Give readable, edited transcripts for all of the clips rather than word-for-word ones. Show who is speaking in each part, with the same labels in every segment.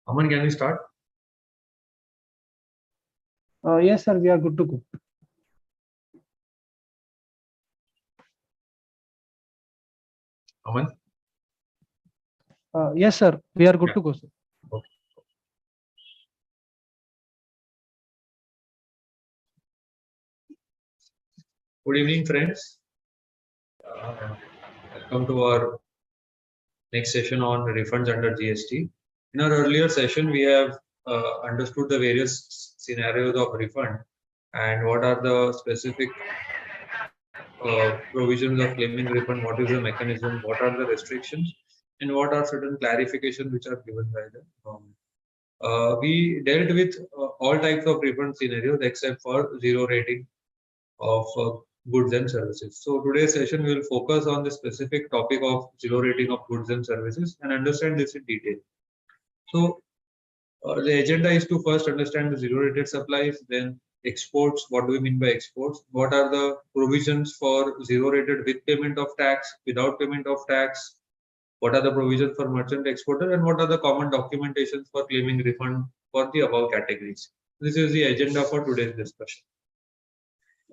Speaker 1: Aman, can we start?
Speaker 2: Yes, sir, we are good to go.
Speaker 1: Aman?
Speaker 2: Yes, sir, we are good to go, sir.
Speaker 1: Okay. Good evening, friends. Welcome to our next session on refunds under GST. In our earlier session, we have understood the various scenarios of refund and what are the specific provisions of claiming refund, what is the mechanism, what are the restrictions, and what are certain clarifications which are given by the government. We dealt with all types of refund scenarios except for zero rating of goods and services. So today's session will focus on the specific topic of zero rating of goods and services and understand this in detail. So the agenda is to first understand the zero rated supplies, then exports. What do we mean by exports? What are the provisions for zero rated with payment of tax, without payment of tax? What are the provisions for merchant exporter, and what are the common documentations for claiming refund for the above categories? This is the agenda for today's discussion.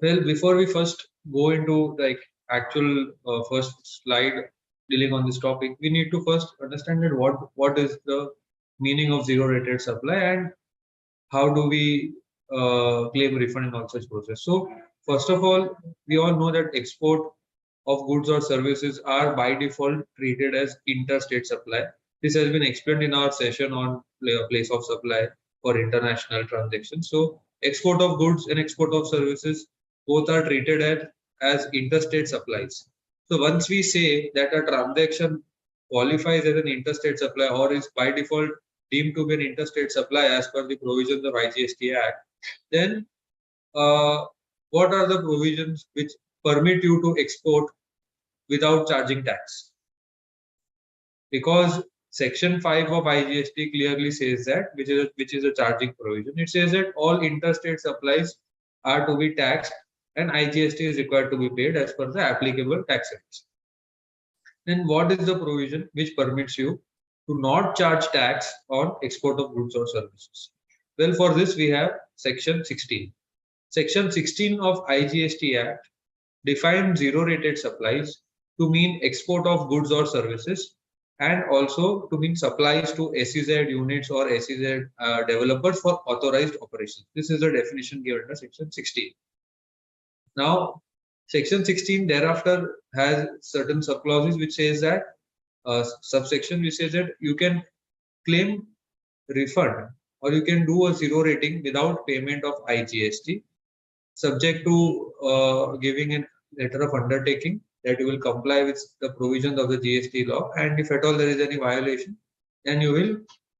Speaker 1: Well, before we first go into the actual first slide dealing on this topic, we need to first understand that what is the meaning of zero rated supply and how do we claim refund in all such process. So first of all, we all know that export of goods or services are by default treated as interstate supply. This has been explained in our session on place of supply for international transactions. So export of goods and export of services both are treated as interstate supplies. So once we say that a transaction qualifies as an interstate supply or is by default deemed to be an interstate supply as per the provisions of IGST Act, then what are the provisions which permit you to export without charging tax? Because section 5 of IGST clearly says that, which is a charging provision. It says that all interstate supplies are to be taxed and IGST is required to be paid as per the applicable tax rates. Then what is the provision which permits you to not charge tax on export of goods or services? Well, for this we have section 16. Section 16 of IGST Act defines zero rated supplies to mean export of goods or services and also to mean supplies to SEZ units or SEZ developers for authorized operations. This is the definition given under section 16. Now, section 16 thereafter has certain subclauses which says that subsection which says that you can claim refund or you can do a zero rating without payment of IGST, subject to giving a letter of undertaking that you will comply with the provisions of the GST law, and if at all there is any violation, then you will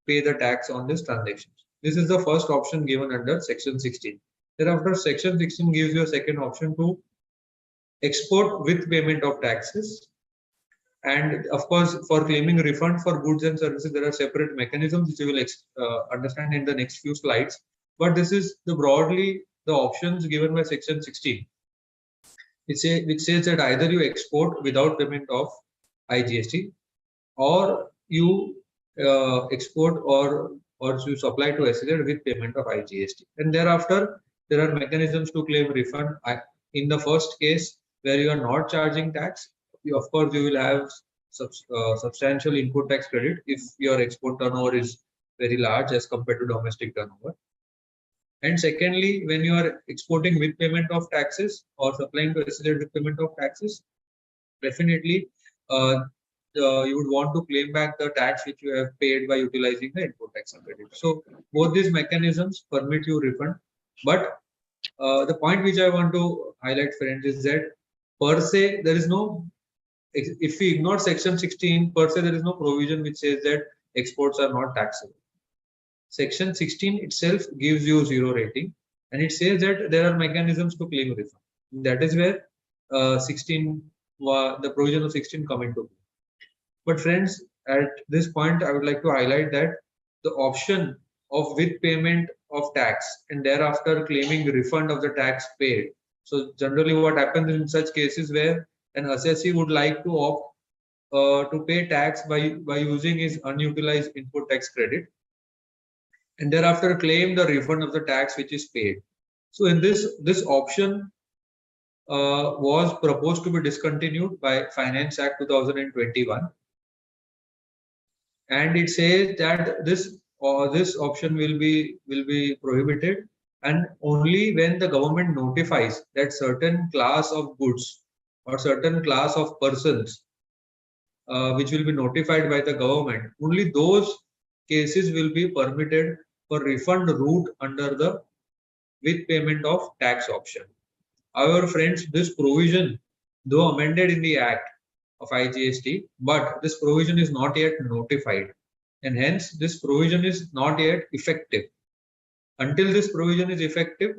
Speaker 1: pay the tax on this transaction. This is the first option given under section 16. Thereafter, section 16 gives you a second option to export with payment of taxes. And of course, for claiming refund for goods and services, there are separate mechanisms which you will understand in the next few slides. But this is the broadly the options given by section 16. Which says that either you export without payment of IGST or you export or you supply to SEZ with payment of IGST. And thereafter, there are mechanisms to claim refund. In the first case, where you are not charging tax, of course, you will have substantial input tax credit if your export turnover is very large as compared to domestic turnover. And secondly, when you are exporting with payment of taxes or supplying to SEZ with payment of taxes, definitely you would want to claim back the tax which you have paid by utilizing the input tax credit. So both these mechanisms permit you refund. But the point which I want to highlight, friends, is that per se there is no, if we ignore section 16, per se there is no provision which says that exports are not taxable. Section 16 itself gives you zero rating, and it says that there are mechanisms to claim refund. That is where 16 the provision of 16 come into play. But friends, at this point, I would like to highlight that the option of with payment of tax and thereafter claiming refund of the tax paid. So generally, what happens in such cases where an assessee would like to opt to pay tax by using his unutilized input tax credit. and thereafter claim the refund of the tax which is paid. So in this option was proposed to be discontinued by Finance Act 2021, and it says that this option will be prohibited, and only when the government notifies that certain class of goods or certain class of persons which will be notified by the government, only those cases will be permitted for refund route under the with payment of tax option. However, friends, this provision, though amended in the Act of IGST, but this provision is not yet notified, and hence this provision is not yet effective. Until this provision is effective,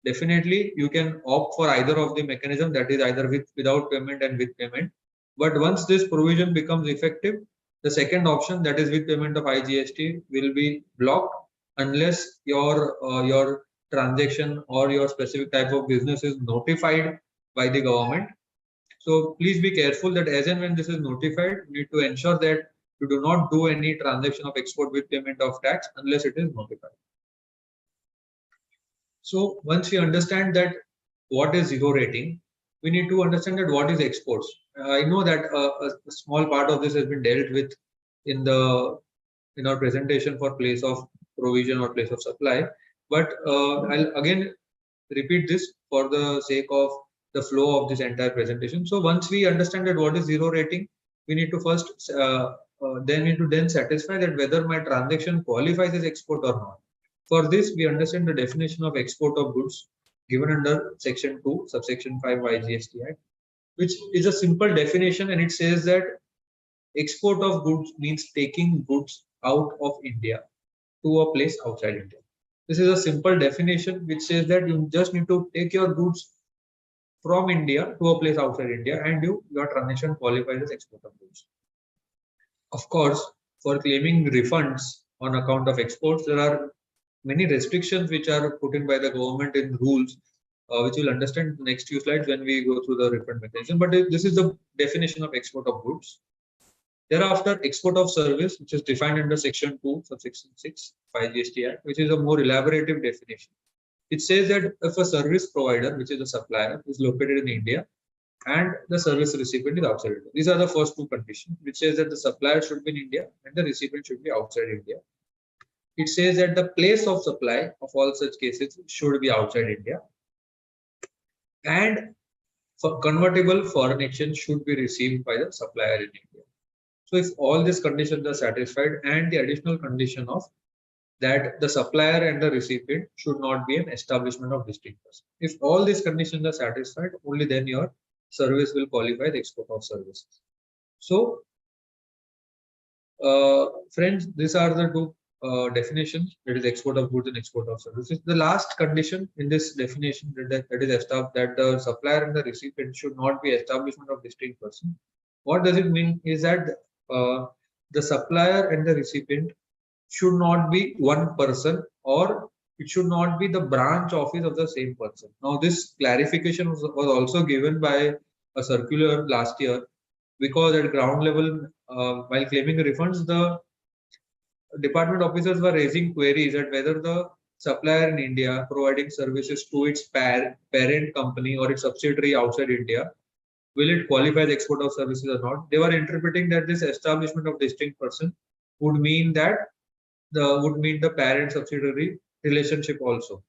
Speaker 1: definitely you can opt for either of the mechanism, that is either without payment and with payment. But once this provision becomes effective, the second option, that is with payment of IGST, will be blocked unless your transaction or your specific type of business is notified by the government. So please be careful that as and when this is notified, you need to ensure that you do not do any transaction of export with payment of tax unless it is notified. So once we understand that what is zero rating, we need to understand that what is exports. I know that a small part of this has been dealt with in the in our presentation for place of provision or place of supply, but I'll again repeat this for the sake of the flow of this entire presentation. So once we understand that what is zero rating, we need to first then satisfy that whether my transaction qualifies as export or not. For this, we understand the definition of export of goods given under Section 2, subsection 5 GST Act, which is a simple definition, and it says that export of goods means taking goods out of India to a place outside India. This is a simple definition which says that you just need to take your goods from India to a place outside India, and your transaction qualifies as export of goods. Of course, for claiming refunds on account of exports, there are many restrictions which are put in by the government in rules, which we'll understand in the next few slides when we go through the refund mechanism. But this is the definition of export of goods. Thereafter, export of service, which is defined under Section 2, subsection 6, 5 GST Act, which is a more elaborative definition. It says that if a service provider, which is a supplier, is located in India and the service recipient is outside India. These are the first two conditions, which says that the supplier should be in India and the recipient should be outside India. It says that the place of supply of all such cases should be outside India, and for convertible foreign exchange should be received by the supplier in India. So if all these conditions are satisfied, and the additional condition of that the supplier and the recipient should not be an establishment of distinct person. If all these conditions are satisfied, only then your service will qualify the export of services. So, friends, these are the two definitions, that is export of goods and export of services. The last condition in this definition that is established, that the supplier and the recipient should not be establishment of distinct person. What does it mean is that the supplier and the recipient should not be one person, or it should not be the branch office of the same person. Now, this clarification was also given by a circular last year, because at ground level, while claiming refunds, the department officers were raising queries at whether the supplier in India providing services to its parent company or its subsidiary outside India, will it qualify as export of services or not? They were interpreting that this establishment of distinct person would mean that the parent subsidiary relationship also.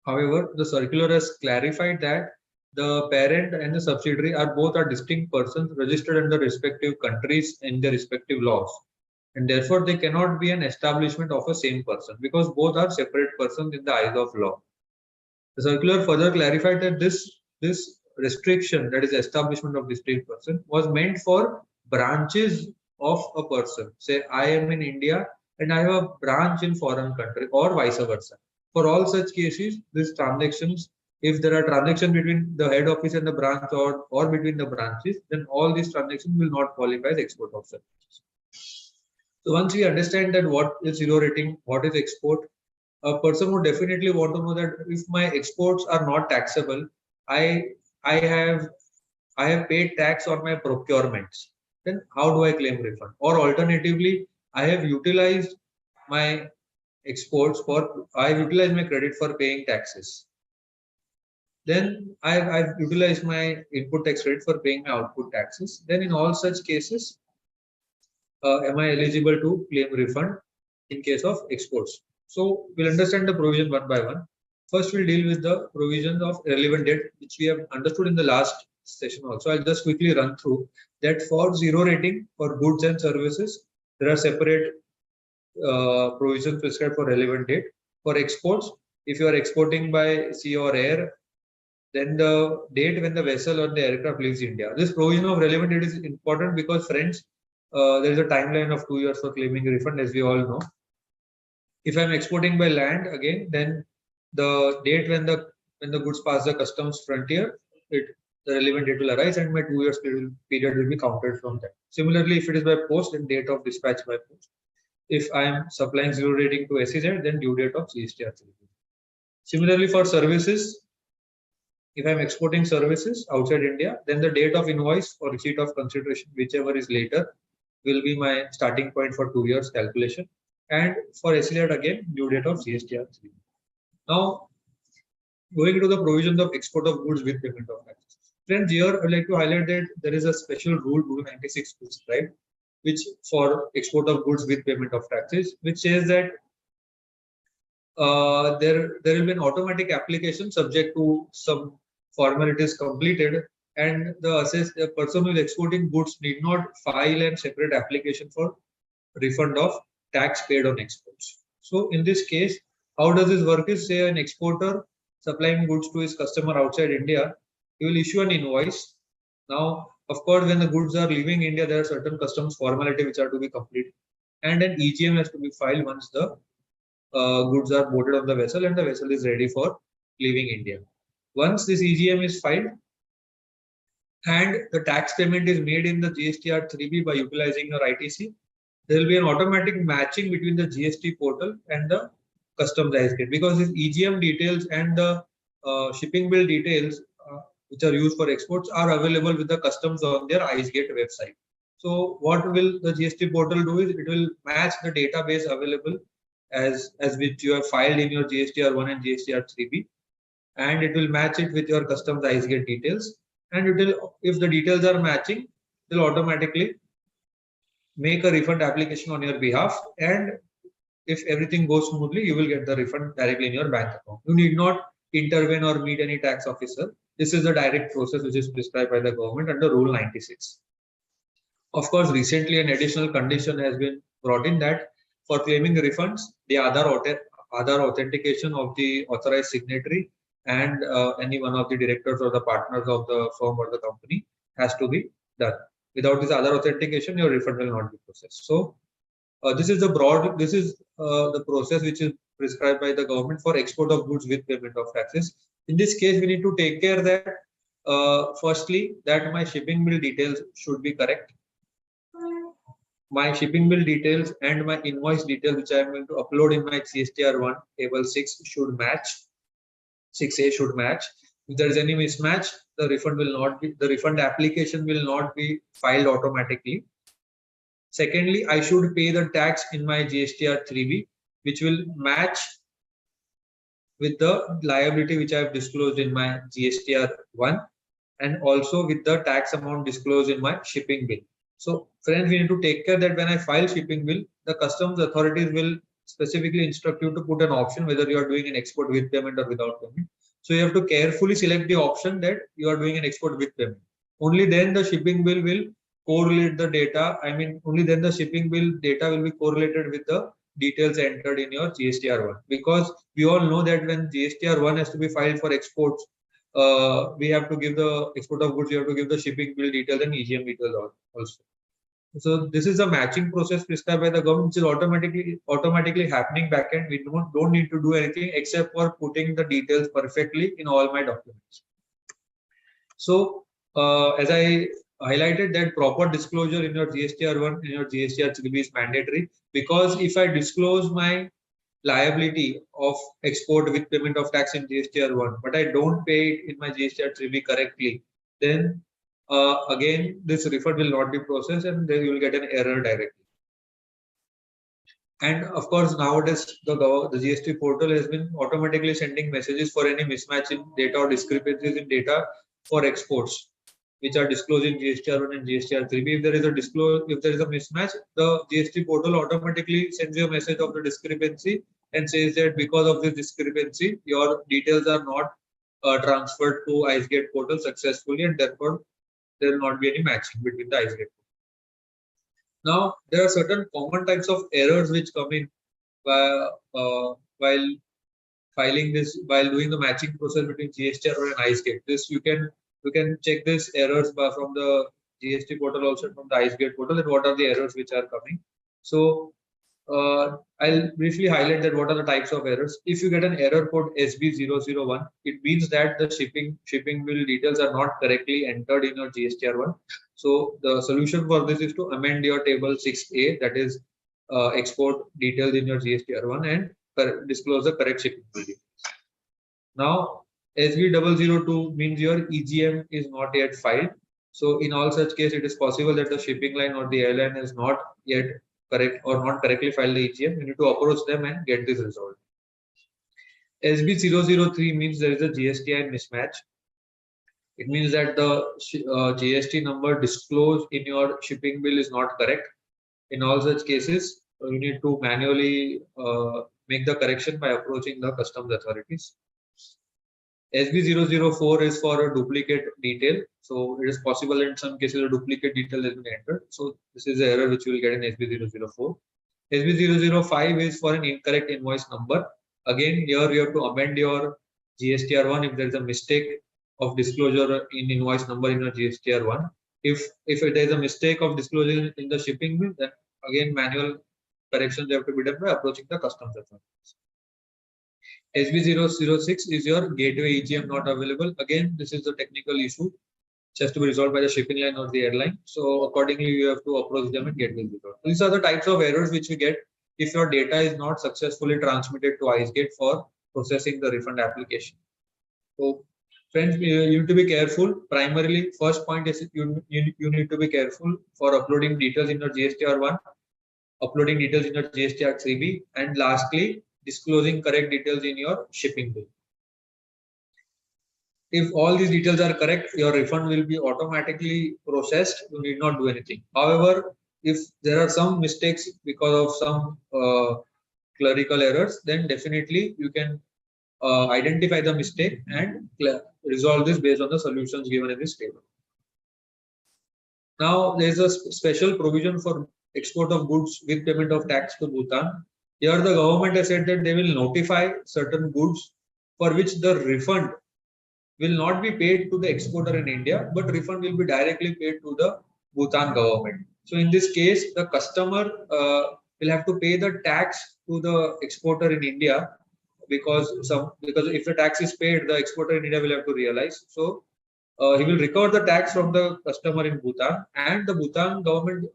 Speaker 1: However, the circular has clarified that the parent and the subsidiary are distinct persons registered in the respective countries in their respective laws, and therefore they cannot be an establishment of a same person, because both are separate persons in the eyes of law. The circular further clarified that this restriction, that is establishment of distinct person, was meant for branches of a person. Say I am in India and I have a branch in foreign country, or vice versa. For all such cases, these transactions, if there are transactions between the head office and the branch, or between the branches, then all these transactions will not qualify as export of services. So once we understand that what is zero rating, what is export, a person would definitely want to know that if my exports are not taxable, I I have paid tax on my procurements, then how do I claim refund? Or alternatively, I have utilized my exports for, I utilize my credit for paying taxes. Then I've utilized my input tax credit for paying my output taxes. Then in all such cases, am I eligible to claim refund in case of exports? So we'll understand the provision one by one. First, we'll deal with the provisions of relevant date, which we have understood in the last session also. I'll just quickly run through that. For zero rating for goods and services, there are separate provisions prescribed for relevant date. For exports, if you are exporting by sea or air, then the date when the vessel or the aircraft leaves India. This provision of relevant date is important because, friends, there is a timeline of 2 years for claiming a refund, as we all know. If I'm exporting by land again, then the date when the goods pass the customs frontier, the relevant date will arise, and my 2 years period will be counted from that. Similarly, if it is by post, then date of dispatch by post. If I am supplying zero rating to SEZ, then due date of GST. Similarly, for services, if I'm exporting services outside India, then the date of invoice or receipt of consideration, whichever is later, will be my starting point for 2 years calculation. And for SEZ again, due date of GST. Now, going to the provisions of export of goods with payment of taxes. Friends, here I would like to highlight that there is a special rule, Rule 96 prescribed, which for export of goods with payment of taxes, which says that there will be an automatic application subject to some formalities completed, and the person who is exporting goods need not file a separate application for refund of tax paid on exports. So in this case, how does this work is, say an exporter supplying goods to his customer outside India, he will issue an invoice. Now, of course, when the goods are leaving India, there are certain customs formalities which are to be completed, and an EGM has to be filed once the goods are boarded on the vessel and the vessel is ready for leaving India. Once this EGM is filed and the tax payment is made in the GSTR 3B by utilizing your ITC, there will be an automatic matching between the GST portal and the customs ICE gate, because these EGM details and the shipping bill details which are used for exports are available with the customs on their ICE gate website. So what will the GST portal do is it will match the database available as which you have filed in your GSTR 1 and GSTR 3B, and it will match it with your customs ICE gate details, and it will, if the details are matching, it will automatically make a refund application on your behalf, and if everything goes smoothly, you will get the refund directly in your bank account. You need not intervene or meet any tax officer. This is the direct process which is prescribed by the government under Rule 96. Of course, recently an additional condition has been brought in that for claiming refunds, the Aadhaar authentication of the authorized signatory and any one of the directors or the partners of the firm or the company has to be done. Without this Aadhaar authentication, your refund will not be processed. So this is the process which is prescribed by the government for export of goods with payment of taxes. In this case, we need to take care that firstly, that my shipping bill details should be correct. My shipping bill details and my invoice details, which I am going to upload in my GSTR1 table 6, should match. 6A should match. If there is any mismatch, the refund application will not be filed automatically. Secondly, I should pay the tax in my GSTR 3B, which will match with the liability which I have disclosed in my GSTR 1, and also with the tax amount disclosed in my shipping bill. So friends, we need to take care that when I file shipping bill, the customs authorities will specifically instruct you to put an option whether you are doing an export with payment or without payment. So you have to carefully select the option that you are doing an export with payment. Only then the shipping bill will correlate the data. Only then the shipping bill data will be correlated with the details entered in your GSTR1. Because we all know that when GSTR1 has to be filed for exports, we have to give the export of goods, we have to give the shipping bill details and EGM details also. So this is a matching process prescribed by the government, which is automatically happening backend. We don't need to do anything except for putting the details perfectly in all my documents. So as I highlighted, that proper disclosure in your GSTR1 and your GSTR3B is mandatory, because if I disclose my liability of export with payment of tax in GSTR1, but I don't pay it in my GSTR3B correctly, then again this refund will not be processed and then you will get an error directly. And of course, nowadays the GST portal has been automatically sending messages for any mismatch in data or discrepancies in data for exports, which are disclosed in GSTR1 and GSTR3B. If there is a mismatch, the GST portal automatically sends you a message of the discrepancy and says that because of this discrepancy, your details are not transferred to IceGate portal successfully, and therefore there will not be any matching between the IceGate. Now, there are certain common types of errors which come in while filing this, while doing the matching process between GSTR and IceGate. This you can check this errors from the GST portal, also from the IceGate portal, and what are the errors which are coming. So I'll briefly highlight that what are the types of errors. If you get an error code SB001, it means that the shipping bill details are not correctly entered in your GSTR1. So the solution for this is to amend your table 6A, that is export details in your GSTR1, and disclose the correct shipping bill details. Now, SB002 means your EGM is not yet filed. So in all such case, it is possible that the shipping line or the airline is not yet correct or not correctly filed the EGM. You need to approach them and get this resolved. SB003 means there is a GSTI mismatch. It means that the GST number disclosed in your shipping bill is not correct. In all such cases, you need to manually make the correction by approaching the customs authorities. SB004 is for a duplicate detail. So it is possible in some cases a duplicate detail has been entered. So this is the error which you will get in SB004. SB005 is for an incorrect invoice number. Again, here you have to amend your GSTR1 if there is a mistake of disclosure in invoice number in your GSTR1. If there is a mistake of disclosure in the shipping bill, then again manual corrections have to be done by approaching the customs authorities. SB006 is your gateway EGM not available. Again, this is the technical issue which has to be resolved by the shipping line or the airline. So accordingly, you have to approach them and get this resolved. These are the types of errors which we get if your data is not successfully transmitted to IceGate for processing the refund application. So friends, you need to be careful. Primarily, first point is you need to be careful for uploading details in your GSTR1, uploading details in your GSTR3B, and lastly, disclosing correct details in your shipping bill. If all these details are correct, your refund will be automatically processed. You need not do anything. However, if there are some mistakes because of some clerical errors, then definitely you can identify the mistake and resolve this based on the solutions given in this table. Now, there is a special provision for export of goods with payment of tax to Bhutan. Here, the government has said that they will notify certain goods for which the refund will not be paid to the exporter in India, but refund will be directly paid to the Bhutan government. So in this case, the customer will have to pay the tax to the exporter in India because if the tax is paid, the exporter in India will have to realize. So he will recover the tax from the customer in Bhutan, and the Bhutan government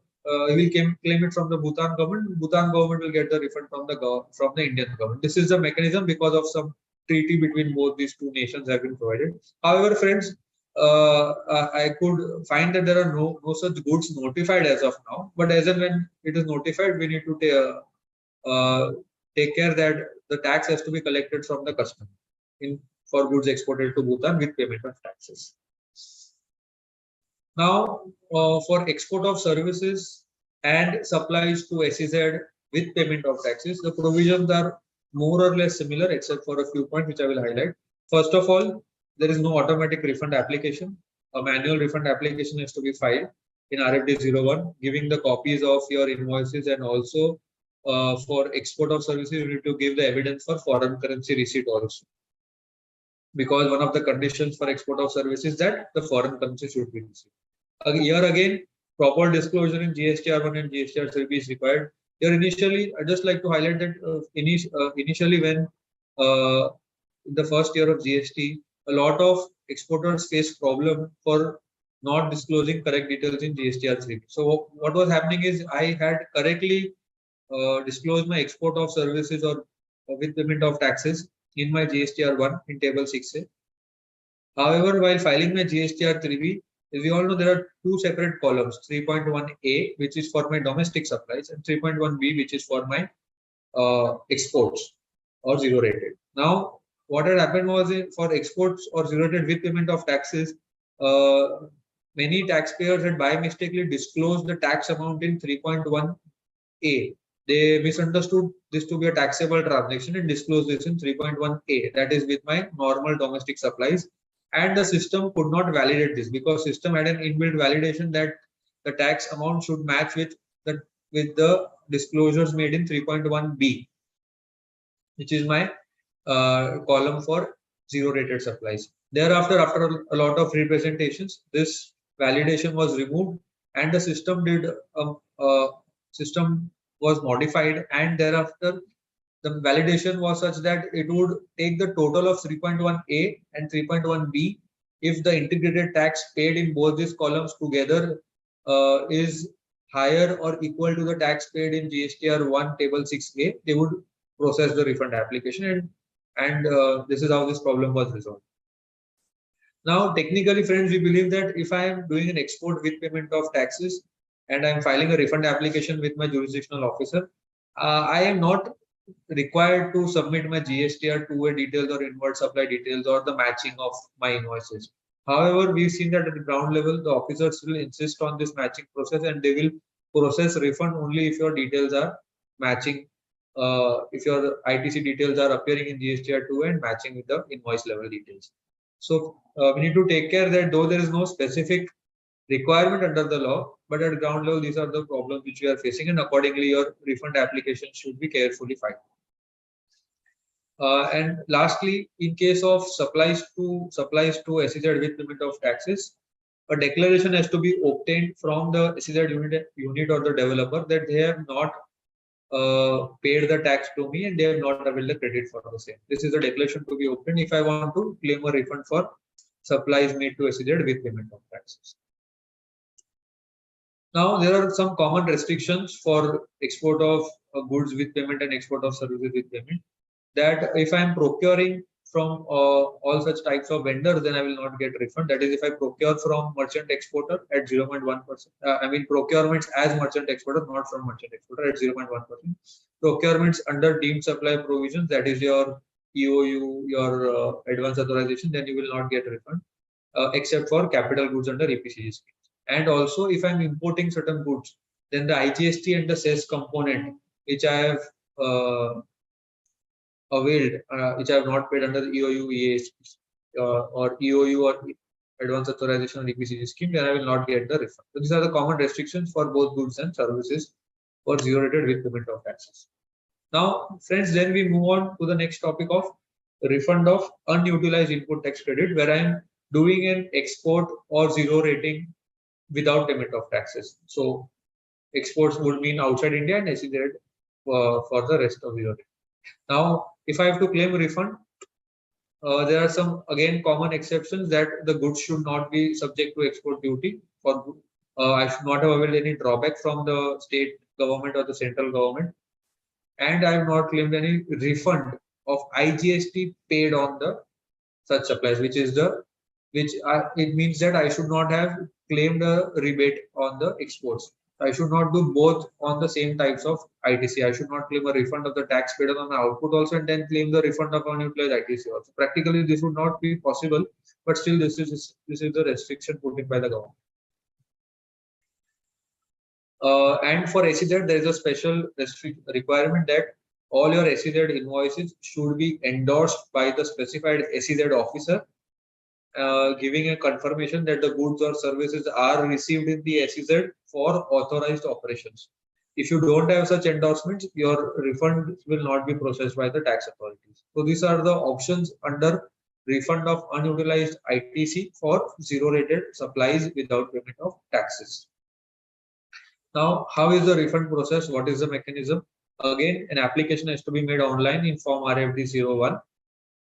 Speaker 1: he will claim it from the Bhutan government. Bhutan government will get the refund from the Indian government. This is the mechanism because of some treaty between both these two nations have been provided. However, friends, I could find that there are no such goods notified as of now. But as and when it is notified, we need to take care that the tax has to be collected from the customer for goods exported to Bhutan with payment of taxes. Now, for export of services and supplies to SEZ with payment of taxes, the provisions are more or less similar except for a few points which I will highlight. First of all, there is no automatic refund application. A manual refund application has to be filed in RFD01, giving the copies of your invoices, and also for export of services, you need to give the evidence for foreign currency receipt also. Because one of the conditions for export of services is that the foreign currency should be received. Here again, proper disclosure in GSTR1 and GSTR3B is required. Here initially, I just like to highlight that initially when in the first year of GST, a lot of exporters face problem for not disclosing correct details in GSTR3B. So what was happening is I had correctly disclosed my export of services or with payment of taxes in my GSTR1 in table 6A. However, while filing my GSTR3B, we all know there are two separate columns, 3.1A, which is for my domestic supplies, and 3.1B, which is for my exports or zero rated. Now, what had happened was for exports or zero rated with payment of taxes, many taxpayers had by mistakenly disclosed the tax amount in 3.1A. They misunderstood this to be a taxable transaction and disclosed this in 3.1A, that is with my normal domestic supplies, and the system could not validate this because system had an inbuilt validation that the tax amount should match with the disclosures made in 3.1B, which is my column for zero rated supplies. Thereafter, after a lot of representations, this validation was removed and the system was modified, and thereafter the validation was such that it would take the total of 3.1A and 3.1B if the integrated tax paid in both these columns together is higher or equal to the tax paid in GSTR 1 table 6A, they would process the refund application, and this is how this problem was resolved. Now, technically, friends, we believe that if I am doing an export with payment of taxes and I am filing a refund application with my jurisdictional officer, I am not required to submit my GSTR two-way details or inward supply details or the matching of my invoices. However, we've seen that at the ground level, the officers will insist on this matching process and they will process refund only if your details are matching, if your ITC details are appearing in GSTR 2 and matching with the invoice level details. So we need to take care that though there is no specific requirement under the law, but at ground level, these are the problems which we are facing, and accordingly, your refund application should be carefully filed. And lastly, in case of supplies to SEZ with payment of taxes, a declaration has to be obtained from the SEZ unit or the developer that they have not paid the tax to me and they have not availed the credit for the same. This is a declaration to be obtained if I want to claim a refund for supplies made to SEZ with payment of taxes. Now, there are some common restrictions for export of goods with payment and export of services with payment. That if I am procuring from all such types of vendors, then I will not get refund. That is, if I procure from merchant exporter at 0.1%, I mean procurements as merchant exporter, not from merchant exporter at 0.1%. Procurements under deemed supply provisions, that is your EOU, your advance authorization, then you will not get refund, except for capital goods under EPCG scheme. And also, if I'm importing certain goods, then the IGST and the cess component, which I have availed, which I have not paid under the EOU, EAS, or EOU or advance authorization or EPCG scheme, then I will not get the refund. So these are the common restrictions for both goods and services for zero rated with payment of taxes. Now, friends, then we move on to the next topic of refund of unutilized input tax credit, where I am doing an export or zero rating without payment of taxes. So exports would mean outside India and SEZ for the rest of Europe. Now, if I have to claim a refund, there are some again common exceptions that the goods should not be subject to export duty. For I should not have availed any drawback from the state government or the central government, and I have not claimed any refund of IGST paid on the such supplies, which is the it means that I should not have claimed a rebate on the exports. I should not do both on the same types of ITC. I should not claim a refund of the tax paid on the output also and then claim the refund of unutilized ITC also. Practically, this would not be possible, but still, this is the restriction put in by the government. And for SEZ, there is a special requirement that all your SEZ invoices should be endorsed by the specified SEZ officer, giving a confirmation that the goods or services are received in the SEZ for authorized operations. If you don't have such endorsements, your refund will not be processed by the tax authorities. So these are the options under refund of unutilized ITC for zero rated supplies without payment of taxes. Now, how is the refund process? What is the mechanism? Again, an application has to be made online in form RFD01.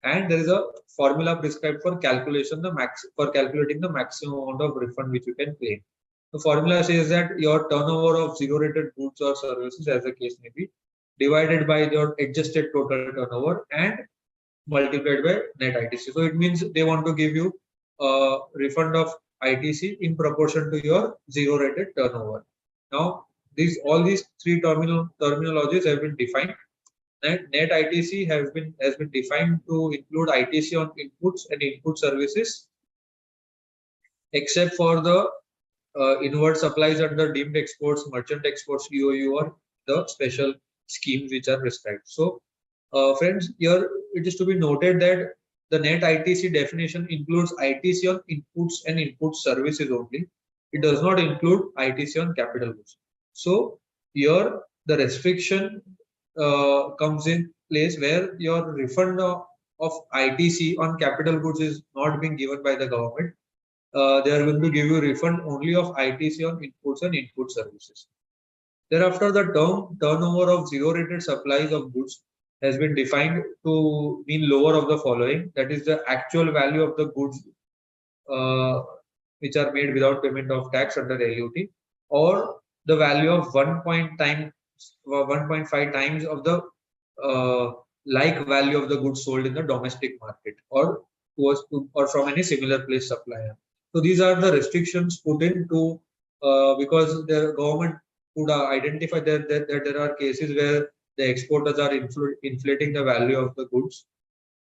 Speaker 1: And there is a formula prescribed for calculating the maximum amount of refund which you can claim. The formula says that your turnover of zero rated goods or services, as the case may be, divided by your adjusted total turnover and multiplied by net ITC. So it means they want to give you a refund of ITC in proportion to your zero rated turnover. Now, all these three terminologies have been defined. net ITC has been defined to include ITC on inputs and input services, except for the inward supplies under deemed exports, merchant exports, EOU, or the special schemes which are prescribed. So, friends, here it is to be noted that the net ITC definition includes ITC on inputs and input services only. It does not include ITC on capital goods. So, here the restriction comes in place where your refund of ITC on capital goods is not being given by the government. They are going to give you refund only of ITC on inputs and input services. Thereafter, the term turnover of zero-rated supplies of goods has been defined to mean lower of the following. That is the actual value of the goods uh, which are made without payment of tax under LUT, or the value of 1.5 times of the like value of the goods sold in the domestic market, or from any similar place supplier. So these are the restrictions put in to because the government could identify that there are cases where the exporters are inflating the value of the goods,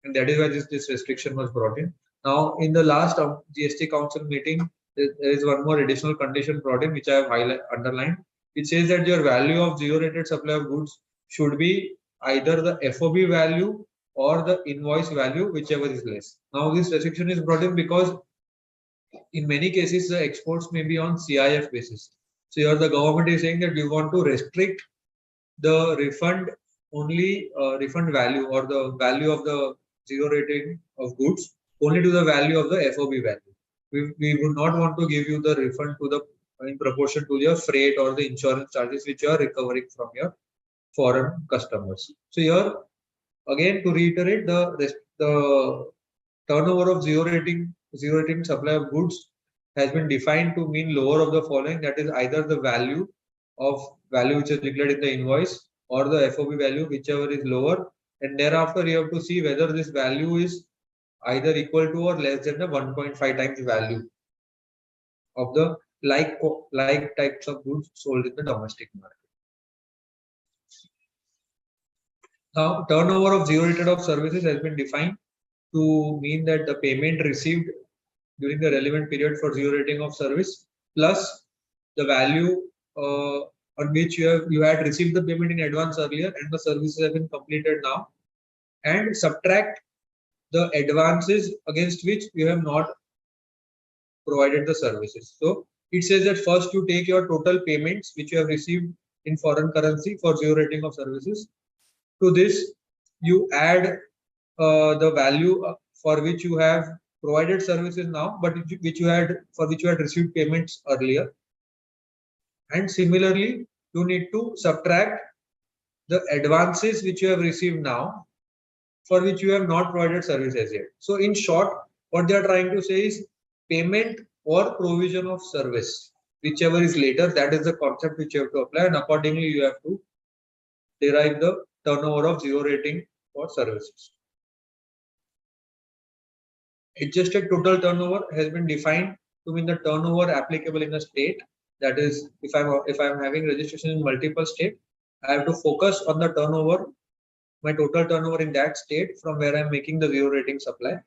Speaker 1: and that is why this restriction was brought in. Now, in the last GST Council meeting, there is one more additional condition brought in, which I have underlined. It says that your value of zero-rated supply of goods should be either the FOB value or the invoice value, whichever is less. Now, this restriction is brought in because in many cases, the exports may be on CIF basis. So here the government is saying that you want to restrict the refund only refund value or the value of the zero rating of goods only to the value of the FOB value. We would not want to give you the refund to the in proportion to your freight or the insurance charges which you are recovering from your foreign customers. So here again to reiterate the turnover of zero rating supply of goods has been defined to mean lower of the following, that is either the value which is declared in the invoice or the FOB value, whichever is lower, and thereafter you have to see whether this value is either equal to or less than the 1.5 times value of the like types of goods sold in the domestic market. Now, turnover of zero rated of services has been defined to mean that the payment received during the relevant period for zero rating of service plus the value on which you had received the payment in advance earlier and the services have been completed now, and subtract the advances against which you have not provided the services. So it says that first you take your total payments which you have received in foreign currency for zero rating of services. To this, you add the value for which you have provided services now, but for which you had received payments earlier. And similarly, you need to subtract the advances which you have received now, for which you have not provided services yet. So in short, what they are trying to say is payment or provision of service, whichever is later, that is the concept which you have to apply, and accordingly you have to derive the turnover of zero rating for services. Adjusted total turnover has been defined to mean the turnover applicable in a state. That is, if I'm having registration in multiple states, I have to focus on the turnover, my total turnover in that state from where I'm making the zero rating supply.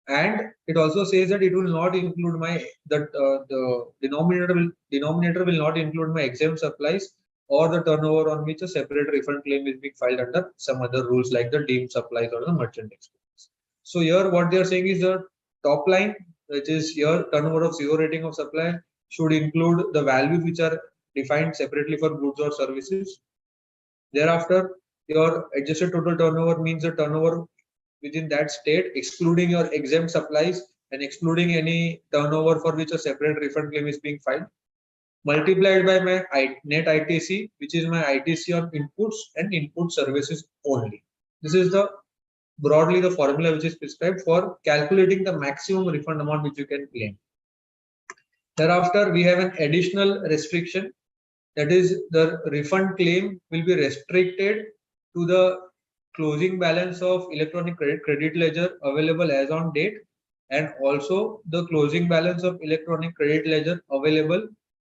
Speaker 1: And it also says that it will not include the denominator will not include my exempt supplies or the turnover on which a separate refund claim is being filed under some other rules like the deemed supplies or the merchant exports. So here what they are saying is the top line, which is here turnover of zero rating of supply, should include the values which are defined separately for goods or services. Thereafter, your adjusted total turnover means the turnover within that state, excluding your exempt supplies and excluding any turnover for which a separate refund claim is being filed, multiplied by my net ITC, which is my ITC on inputs and input services only. This is broadly the formula which is prescribed for calculating the maximum refund amount which you can claim. Thereafter, we have an additional restriction, that is the refund claim will be restricted to the closing balance of electronic credit ledger available as on date, and also the closing balance of electronic credit ledger available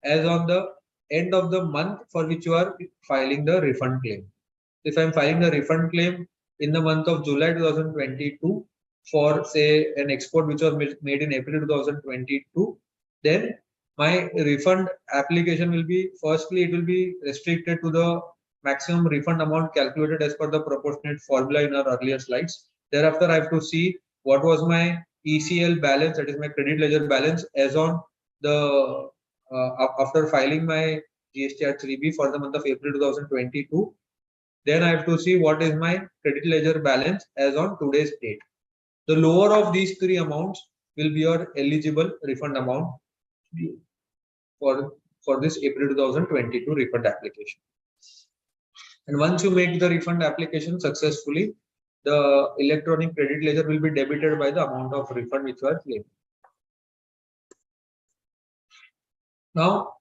Speaker 1: as on the end of the month for which you are filing the refund claim. If I'm filing the refund claim in the month of July 2022 for say an export which was made in April 2022, then my refund application will be, firstly it will be restricted to the maximum refund amount calculated as per the proportionate formula in our earlier slides. Thereafter, I have to see what was my ECL balance, that is my credit ledger balance, as on the after filing my GST 3B for the month of April 2022. Then I have to see what is my credit ledger balance as on today's date. The lower of these three amounts will be your eligible refund amount for this April 2022 refund application. And once you make the refund application successfully, the electronic credit ledger will be debited by the amount of refund which you are claiming. Now,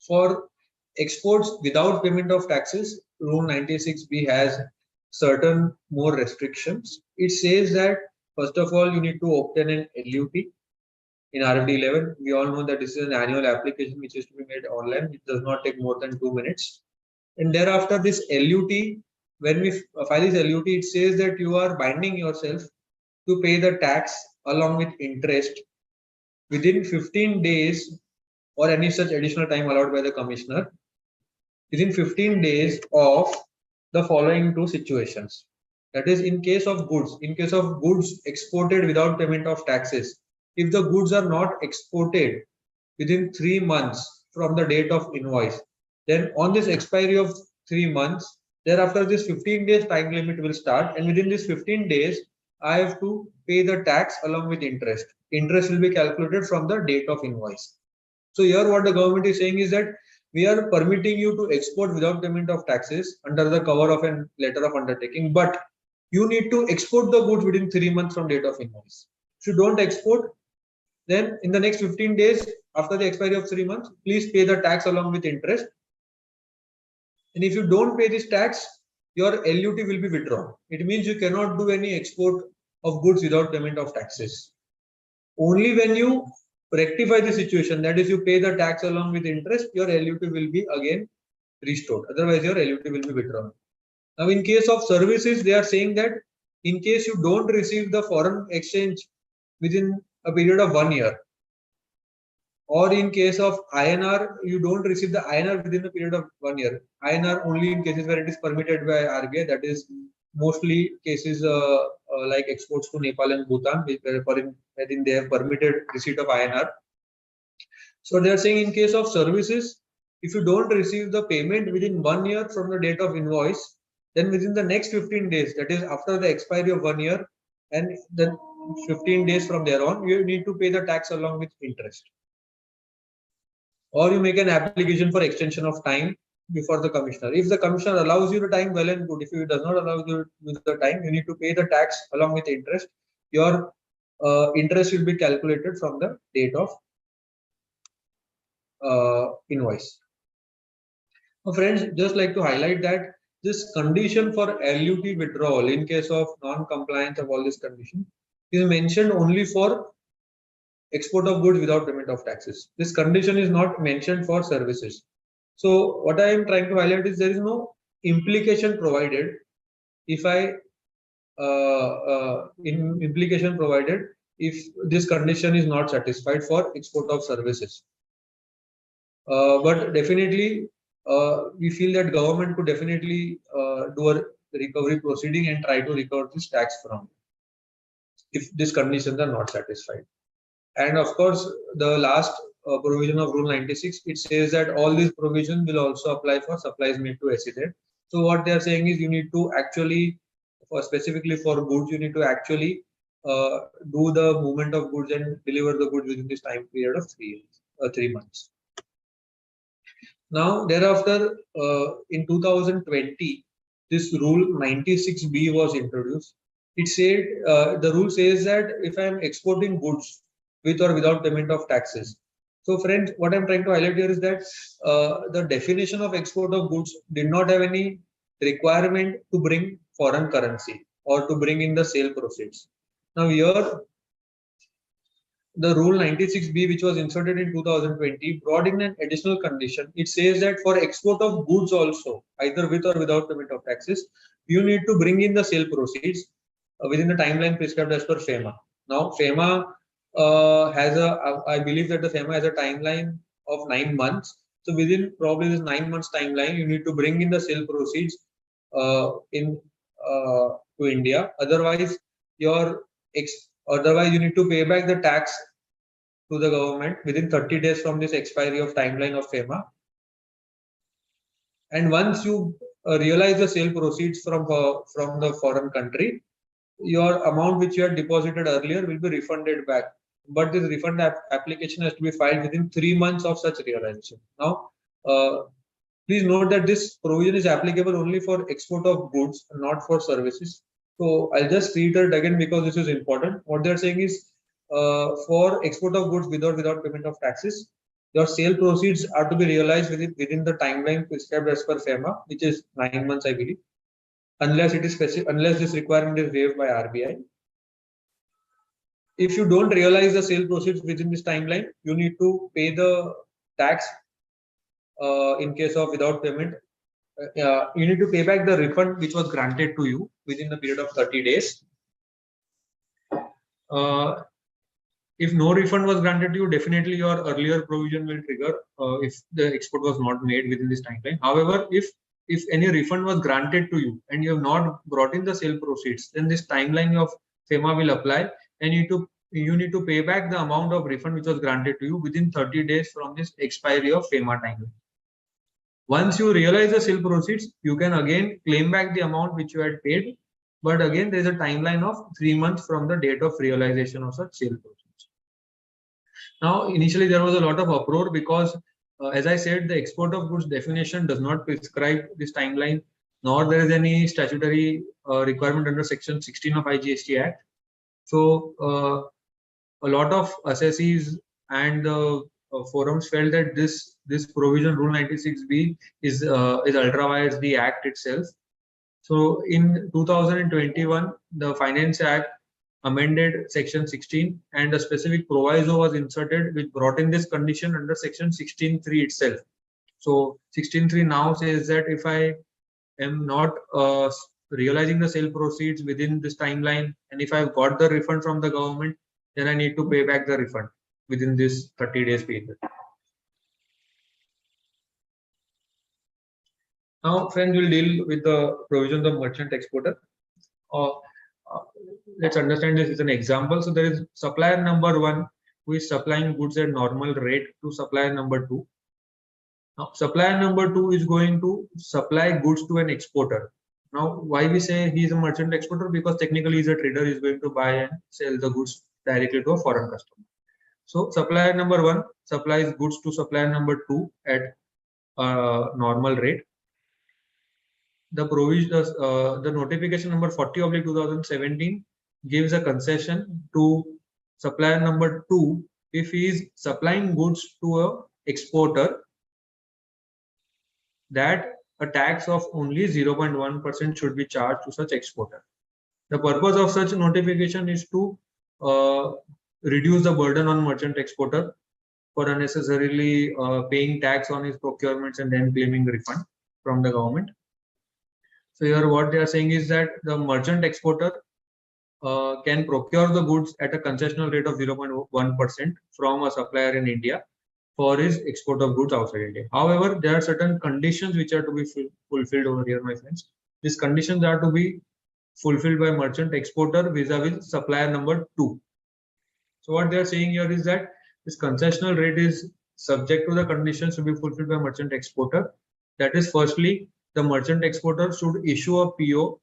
Speaker 1: for exports without payment of taxes, Rule 96B has certain more restrictions. It says that first of all, you need to obtain an LUT. In RFD 11, we all know that this is an annual application which is to be made online. It does not take more than 2 minutes. And thereafter, this LUT, when we file this LUT, it says that you are binding yourself to pay the tax along with interest within 15 days or any such additional time allowed by the commissioner, within 15 days of the following two situations. That is, in case of goods exported without payment of taxes, if the goods are not exported within 3 months from the date of invoice, then on this expiry of 3 months, thereafter this 15 days time limit will start, and within this 15 days, I have to pay the tax along with interest. Interest will be calculated from the date of invoice. So here what the government is saying is that we are permitting you to export without payment of taxes under the cover of a letter of undertaking, but you need to export the goods within 3 months from date of invoice. If you don't export, then in the next 15 days after the expiry of 3 months, please pay the tax along with interest. And if you don't pay this tax, your LUT will be withdrawn. It means you cannot do any export of goods without payment of taxes. Only when you rectify the situation, that is, you pay the tax along with interest, your LUT will be again restored. Otherwise, your LUT will be withdrawn. Now, in case of services, they are saying that in case you don't receive the foreign exchange within a period of 1 year, or in case of INR, you don't receive the INR within a period of 1 year. INR only in cases where it is permitted by RBI, that is mostly cases like exports to Nepal and Bhutan, wherein they have permitted receipt of INR. So they are saying in case of services, if you don't receive the payment within 1 year from the date of invoice, then within the next 15 days, that is after the expiry of 1 year, and then 15 days from there on, you need to pay the tax along with interest. Or you make an application for extension of time before the commissioner. If the commissioner allows you the time, well and good. If he does not allow you the time, you need to pay the tax along with interest. Your interest will be calculated from the date of invoice. Now, friends, just like to highlight that this condition for LUT withdrawal in case of non-compliance of all these conditions is mentioned only for export of goods without payment of taxes. This condition is not mentioned for services. So what I am trying to highlight is there is no implication provided if in implication provided if this condition is not satisfied for export of services. But definitely we feel that government could definitely do a recovery proceeding and try to recover this tax from if these conditions are not satisfied. And of course, the last provision of Rule 96, it says that all these provisions will also apply for supplies made to SEZ. So what they are saying is you need to actually, specifically for goods, you need to actually do the movement of goods and deliver the goods within this time period of 3 months. Now, thereafter, in 2020, this Rule 96B was introduced. It said, the rule says that if I am exporting goods with or without payment of taxes. So friends, what I'm trying to highlight here is that the definition of export of goods did not have any requirement to bring foreign currency or to bring in the sale proceeds. Now here, the rule 96B, which was inserted in 2020, brought in an additional condition. It says that for export of goods also, either with or without payment of taxes, you need to bring in the sale proceeds within the timeline prescribed as per FEMA. Now, FEMA I believe that the FEMA has a timeline of 9 months. So within probably this 9 months timeline, you need to bring in the sale proceeds to India. Otherwise, otherwise you need to pay back the tax to the government within 30 days from this expiry of timeline of FEMA. And once you realize the sale proceeds from the foreign country, your amount which you had deposited earlier will be refunded back. But this refund application has to be filed within 3 months of such realization. Now, please note that this provision is applicable only for export of goods, not for services. So I'll just reiterate again because this is important. What they're saying is, for export of goods without payment of taxes, your sale proceeds are to be realized within the timeline prescribed as per FEMA, which is 9 months, I believe, unless it is specific, unless this requirement is waived by RBI. If you don't realize the sale proceeds within this timeline, you need to pay the tax in case of without payment. You need to pay back the refund which was granted to you within the period of 30 days. If no refund was granted to you, definitely your earlier provision will trigger if the export was not made within this timeline. However, if any refund was granted to you and you have not brought in the sale proceeds, then this timeline of FEMA will apply, and you need to pay back the amount of refund which was granted to you within 30 days from this expiry of FEMA timeline. Once you realize the sale proceeds, you can again claim back the amount which you had paid, but again there is a timeline of 3 months from the date of realization of such sale proceeds. Now, initially there was a lot of uproar because, as I said, the export of goods definition does not prescribe this timeline, nor there is any statutory requirement under Section 16 of IGST Act. So, a lot of assessees and forums felt that this provision, Rule 96B, is ultra vires the Act itself. So, in 2021, the Finance Act amended Section 16, and a specific proviso was inserted which brought in this condition under Section 16.3 itself. So 16.3 now says that if I am not realizing the sale proceeds within this timeline, and if I've got the refund from the government, then I need to pay back the refund within this 30 days period. Now, friends, we'll deal with the provisions of merchant exporter. Let's understand this is an example. So there is supplier number 1 who is supplying goods at normal rate to supplier number 2. Now, supplier number 2 is going to supply goods to an exporter. Now, why we say he is a merchant exporter? Because technically he's a trader, is going to buy and sell the goods directly to a foreign customer. So supplier number 1 supplies goods to supplier number 2 at normal rate. The provision, the notification number 40/2017 gives a concession to supplier number 2 if he is supplying goods to a exporter, that a tax of only 0.1% should be charged to such exporter. The purpose of such notification is to reduce the burden on merchant exporter for unnecessarily paying tax on his procurements and then claiming refund from the government. So here what they are saying is that the merchant exporter can procure the goods at a concessional rate of 0.1% from a supplier in India for his export of goods outside India. However, there are certain conditions which are to be fulfilled over here, my friends. These conditions are to be fulfilled by merchant exporter vis-a-vis supplier number 2. So what they are saying here is that this concessional rate is subject to the conditions to be fulfilled by merchant exporter. That is, firstly, the merchant exporter should issue a PO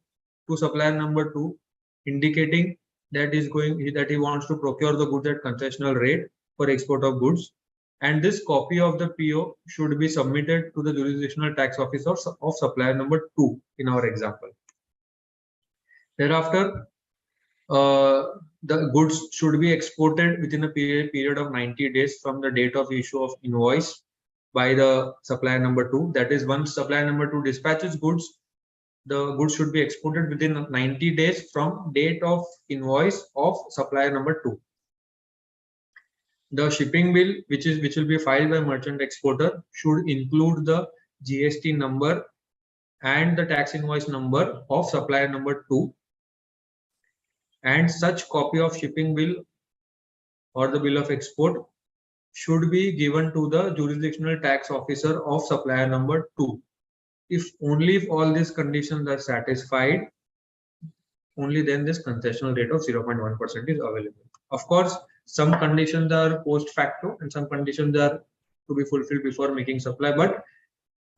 Speaker 1: to supplier number 2, indicating that he wants to procure the goods at concessional rate for export of goods, and this copy of the PO should be submitted to the jurisdictional tax officer of supplier number 2 in our example. Thereafter, the goods should be exported within a period of 90 days from the date of issue of invoice by the supplier number 2. That is, once supplier number 2 dispatches goods, the goods should be exported within 90 days from date of invoice of supplier number 2. The shipping bill, which will be filed by merchant exporter, should include the GST number and the tax invoice number of supplier number 2, and such copy of shipping bill or the bill of export should be given to the jurisdictional tax officer of supplier number 2. If only if all these conditions are satisfied, only then this concessional rate of 0.1% is available. Of course, some conditions are post facto and some conditions are to be fulfilled before making supply, but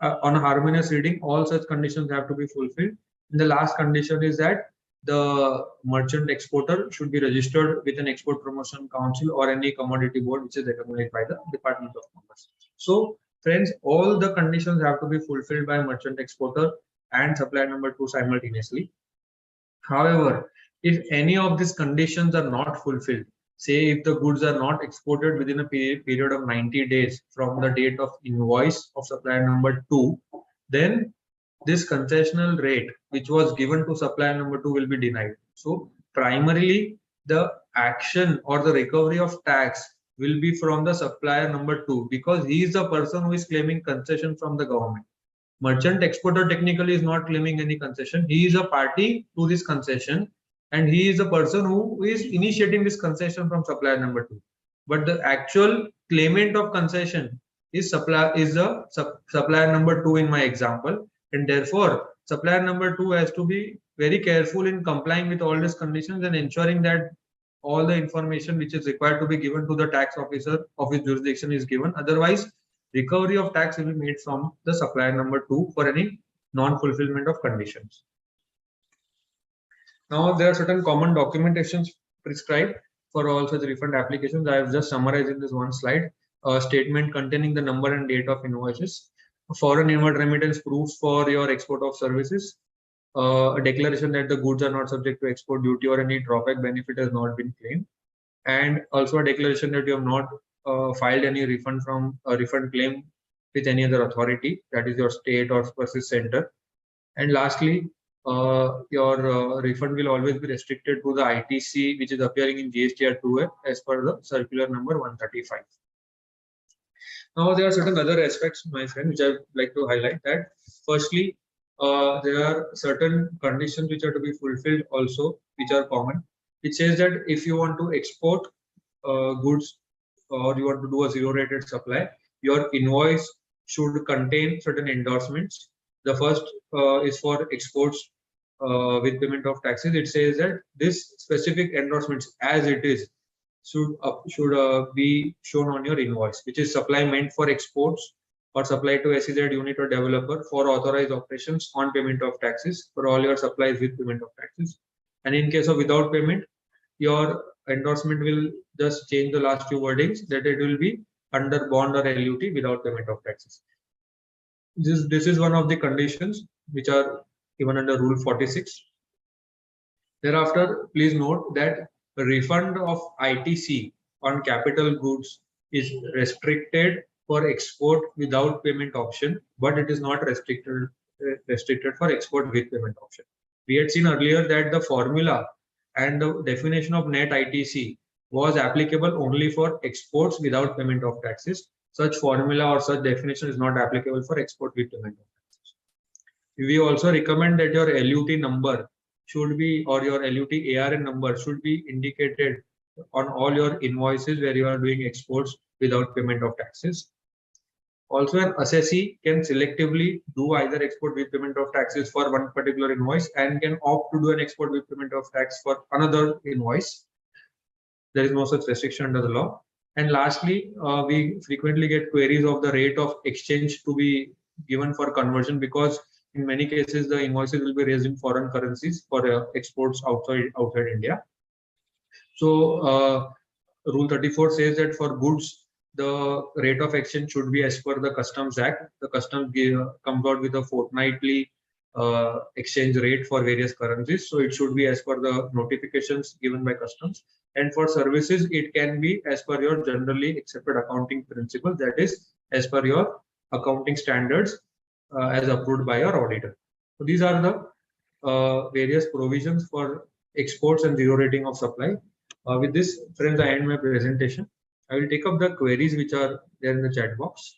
Speaker 1: on a harmonious reading, all such conditions have to be fulfilled. And the last condition is that the merchant exporter should be registered with an export promotion council or any commodity board which is recognized by the Department of Commerce. So friends, all the conditions have to be fulfilled by merchant exporter and supplier number 2 simultaneously. However, if any of these conditions are not fulfilled, say if the goods are not exported within a period of 90 days from the date of invoice of supplier number 2, then this concessional rate which was given to supplier number 2 will be denied. So primarily the action or the recovery of tax will be from the supplier number 2, because he is the person who is claiming concession from the government. Merchant exporter technically is not claiming any concession. He is a party to this concession, and he is the person who is initiating this concession from supplier number 2. But the actual claimant of concession is supplier number 2 in my example, and therefore supplier number 2 has to be very careful in complying with all these conditions and ensuring that all the information which is required to be given to the tax officer of his jurisdiction is given. Otherwise, recovery of tax will be made from the supplier number 2 for any non-fulfillment of conditions. Now, there are certain common documentations prescribed for all such refund applications. I have just summarized in this one slide. A statement containing the number and date of invoices, foreign inward remittance proofs for your export of services, a declaration that the goods are not subject to export duty or any drawback benefit has not been claimed, and also a declaration that you have not filed any refund claim with any other authority, that is your state or specific center. And lastly, your refund will always be restricted to the ITC which is appearing in GSTR 2F as per the circular number 135. Now there are certain other aspects, my friend, which I would like to highlight. That firstly, there are certain conditions which are to be fulfilled also, which are common. It says that if you want to export goods or you want to do a zero-rated supply, your invoice should contain certain endorsements. The first is for exports with payment of taxes. It says that this specific endorsements as it is should be shown on your invoice, which is supply meant for exports or supply to SEZ unit or developer for authorized operations on payment of taxes for all your supplies with payment of taxes. And in case of without payment, your endorsement will just change the last few wordings, that it will be under bond or LUT without payment of taxes. This is one of the conditions which are given under Rule 46. Thereafter, please note that the refund of ITC on capital goods is restricted for export without payment option, but it is not restricted for export with payment option. We had seen earlier that the formula and the definition of net ITC was applicable only for exports without payment of taxes. Such formula or such definition is not applicable for export with payment of taxes. We also recommend that your LUT number should be, or your LUT ARN number should be indicated on all your invoices where you are doing exports without payment of taxes. Also, an assessee can selectively do either export with payment of taxes for one particular invoice and can opt to do an export with payment of tax for another invoice. There is no such restriction under the law. And lastly, we frequently get queries of the rate of exchange to be given for conversion, because in many cases the invoices will be raised in foreign currencies for exports outside India. So Rule 34 says that for goods, the rate of exchange should be as per the Customs Act. The Customs comes out with a fortnightly exchange rate for various currencies. So it should be as per the notifications given by Customs. And for services, it can be as per your generally accepted accounting principles, that is, as per your accounting standards as approved by your auditor. So these are the various provisions for exports and zero rating of supply. With this, friends, I end my presentation. I will take up the queries which are there in the chat box.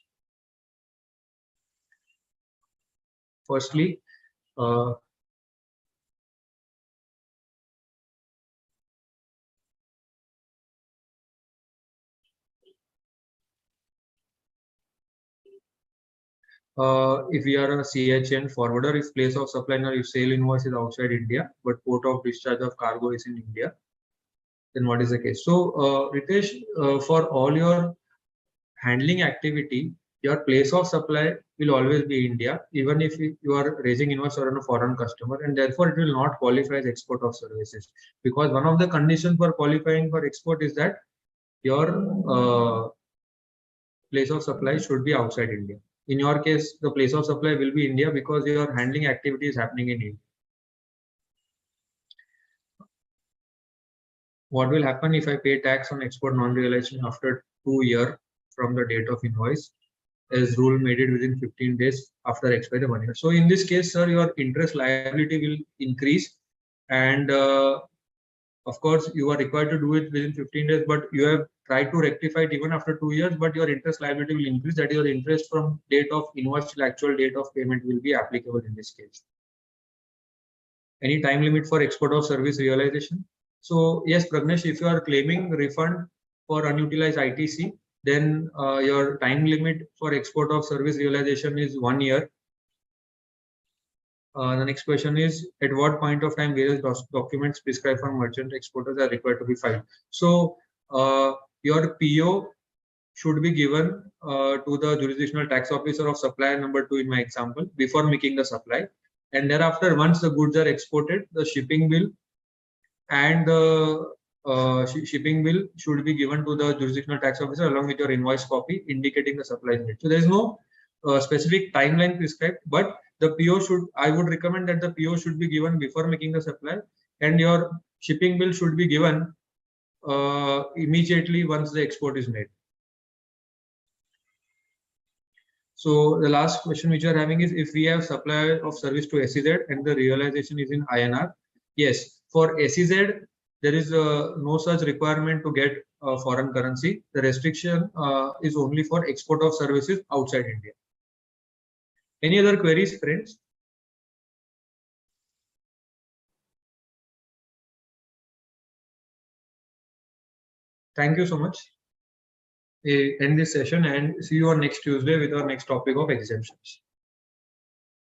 Speaker 1: Firstly, if we are a CHN forwarder, if place of supply or if sale invoice is outside India, but port of discharge of cargo is in India, then what is the case? So, Ritesh, for all your handling activity, your place of supply will always be India, even if you are raising invoice on a foreign customer, and therefore it will not qualify as export of services, because one of the conditions for qualifying for export is that your place of supply should be outside India. In your case, the place of supply will be India because your handling activity is happening in India. What will happen if I pay tax on export non-realization after 2 years from the date of invoice? As rule made it within 15 days after expiry 1 year. So in this case, sir, your interest liability will increase, and of course, you are required to do it within 15 days, but you have tried to rectify it even after 2 years, but your interest liability will increase. That is, your interest from date of invoice till actual date of payment will be applicable in this case. Any time limit for export of service realization? So yes, Pragnesh, if you are claiming refund for unutilized ITC, then your time limit for export of service realization is 1 year. The next question is, at what point of time various documents prescribed for merchant exporters are required to be filed? So your PO should be given to the jurisdictional tax officer of supplier number 2 in my example before making the supply, and thereafter once the goods are exported, the shipping bill and the shipping bill should be given to the jurisdictional tax officer along with your invoice copy indicating the supply date. So there is no specific timeline prescribed, but the PO should, I would recommend that the PO should be given before making the supply, and your shipping bill should be given immediately once the export is made. So the last question which you are having is, if we have supply of service to SEZ and the realization is in INR, yes, for SEZ there is no such requirement to get foreign currency. The restriction is only for export of services outside India. Any other queries, friends? Thank you so much. End this session and see you on next Tuesday with our next topic of exemptions.